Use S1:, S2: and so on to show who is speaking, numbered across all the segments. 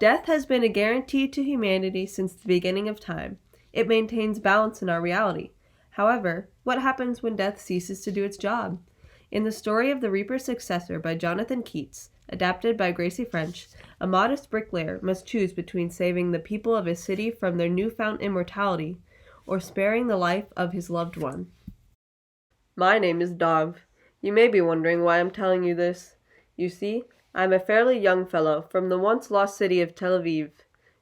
S1: Death has been a guarantee to humanity since the beginning of time. It maintains balance in our reality. However, what happens when death ceases to do its job? In the story of the Reaper's Successor by Jonathan Keats, adapted by Gracie French, a modest bricklayer must choose between saving the people of his city from their newfound immortality or sparing the life of his loved one. My name is Dov. You may be wondering why I'm telling you this. You see, I'm a fairly young fellow from the once lost city of Tel Aviv.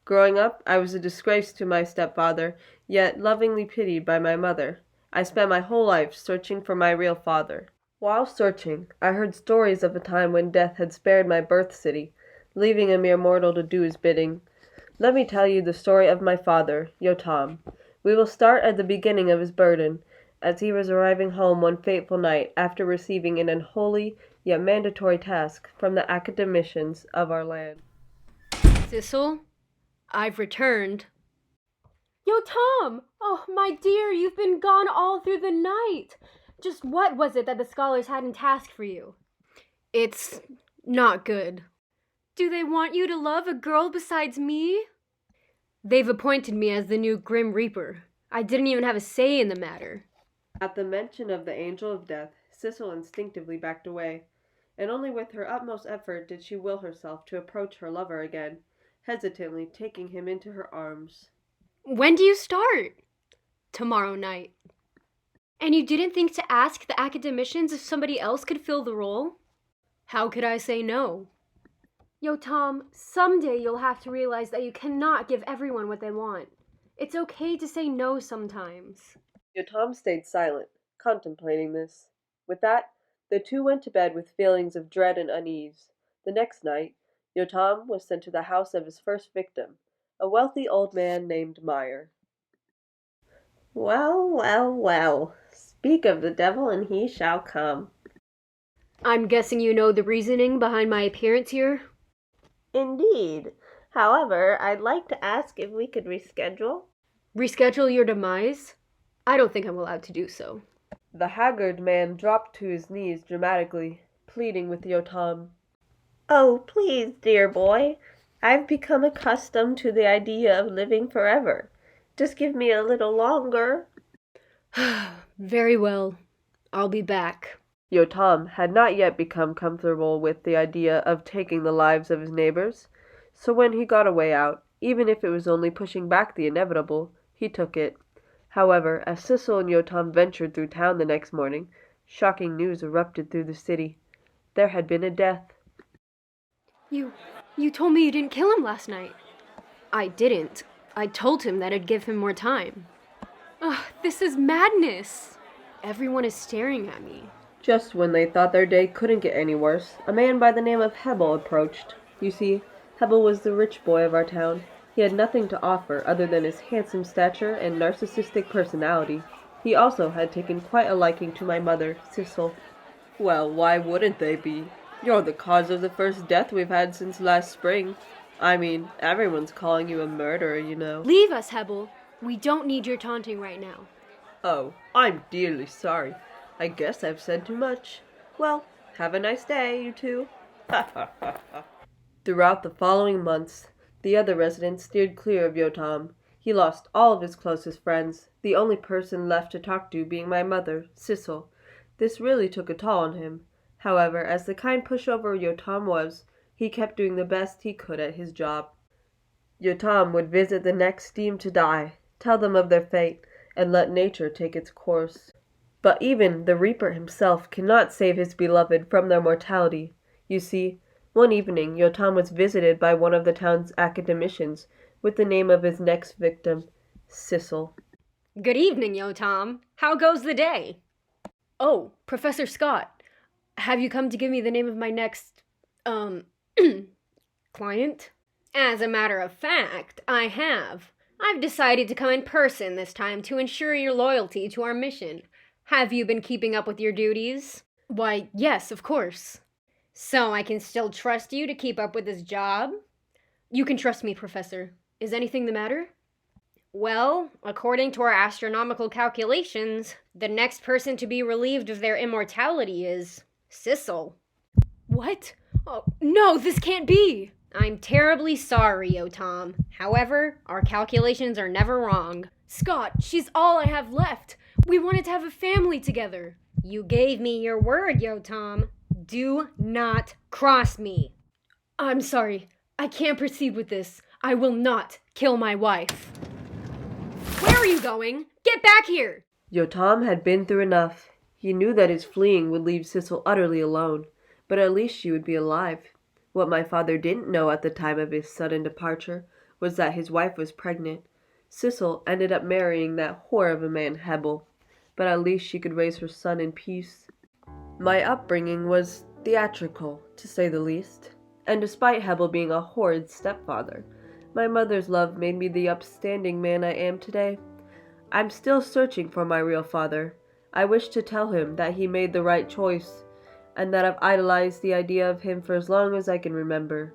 S1: Growing up, I was a disgrace to my stepfather, yet lovingly pitied by my mother. I spent my whole life searching for my real father. While searching, I heard stories of a time when death had spared my birth city, leaving a mere mortal to do his bidding. Let me tell you the story of my father, Yotam. We will start at the beginning of his burden, as he was arriving home one fateful night after receiving an unholy yet mandatory task from the academicians of our land.
S2: Sissel, I've returned.
S3: Yo, Tom! Oh, my dear, you've been gone all through the night. Just what was it that the scholars had in task for you?
S2: It's not good.
S3: Do they want you to love a girl besides me?
S2: They've appointed me as the new Grim Reaper. I didn't even have a say in the matter.
S1: At the mention of the Angel of Death, Sissel instinctively backed away, and only with her utmost effort did she will herself to approach her lover again, hesitantly taking him into her arms.
S2: When do you start? Tomorrow night.
S3: And you didn't think to ask the academicians if somebody else could fill the role?
S2: How could I say no?
S3: Yo, Tom, someday you'll have to realize that you cannot give everyone what they want. It's okay to say no sometimes.
S1: Yotam stayed silent, contemplating this. With that, the two went to bed with feelings of dread and unease. The next night, Yotam was sent to the house of his first victim, a wealthy old man named Meyer. Well, well, well. Speak of the devil and he shall come.
S2: I'm guessing you know the reasoning behind my appearance here?
S1: Indeed. However, I'd like to ask if we could reschedule.
S2: Reschedule your demise? I don't think I'm allowed to do so.
S1: The haggard man dropped to his knees dramatically, pleading with Yotam. Oh, please, dear boy. I've become accustomed to the idea of living forever. Just give me a little longer.
S2: Very well. I'll be back.
S1: Yotam had not yet become comfortable with the idea of taking the lives of his neighbors, so when he got a way out, even if it was only pushing back the inevitable, he took it. However, as Sissel and Yotam ventured through town the next morning, shocking news erupted through the city. There had been a death.
S3: You told me you didn't kill him last night.
S2: I didn't. I told him that I'd give him more time.
S3: Ugh, this is madness.
S2: Everyone is staring at me.
S1: Just when they thought their day couldn't get any worse, a man by the name of Hebel approached. You see, Hebel was the rich boy of our town. He had nothing to offer other than his handsome stature and narcissistic personality. He also had taken quite a liking to my mother, Sissel. Well, why wouldn't they be? You're the cause of the first death we've had since last spring. I mean, everyone's calling you a murderer, you know.
S3: Leave us, Hebel. We don't need your taunting right now.
S1: Oh, I'm dearly sorry. I guess I've said too much. Well, have a nice day, you two. Throughout the following months, the other residents steered clear of Yotam. He lost all of his closest friends, the only person left to talk to being my mother, Sissel. This really took a toll on him. However, as the kind pushover Yotam was, he kept doing the best he could at his job. Yotam would visit the next doomed to die, tell them of their fate, and let nature take its course. But even the Reaper himself cannot save his beloved from their mortality. You see, one evening Yotam was visited by one of the town's academicians with the name of his next victim, Sissel.
S2: Good evening, Yotam. How goes the day? Oh, Professor Scott, have you come to give me the name of my next, client? As a matter of fact, I have. I've decided to come in person this time to ensure your loyalty to our mission. Have you been keeping up with your duties?
S3: Why, yes, of course.
S2: So I can still trust you to keep up with this job?
S3: You can trust me, Professor. Is anything the matter?
S2: Well, according to our astronomical calculations, the next person to be relieved of their immortality is Sissel.
S3: What? Oh, no, this can't be.
S2: I'm terribly sorry, Yotam. However, our calculations are never wrong.
S3: Scott, she's all I have left. We wanted to have a family together.
S2: You gave me your word, Yotam. Do not cross me.
S3: I'm sorry. I can't proceed with this. I will not kill my wife.
S2: Where are you going? Get back here!
S1: Yotam had been through enough. He knew that his fleeing would leave Sissel utterly alone, but at least she would be alive. What my father didn't know at the time of his sudden departure was that his wife was pregnant. Sissel ended up marrying that whore of a man Hebel, but at least she could raise her son in peace. My upbringing was theatrical, to say the least, and despite Hebel being a horrid stepfather, my mother's love made me the upstanding man I am today. I'm still searching for my real father. I wish to tell him that he made the right choice, and that I've idolized the idea of him for as long as I can remember.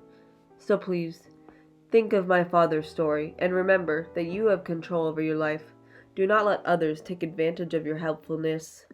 S1: So please, think of my father's story, and remember that you have control over your life. Do not let others take advantage of your helpfulness.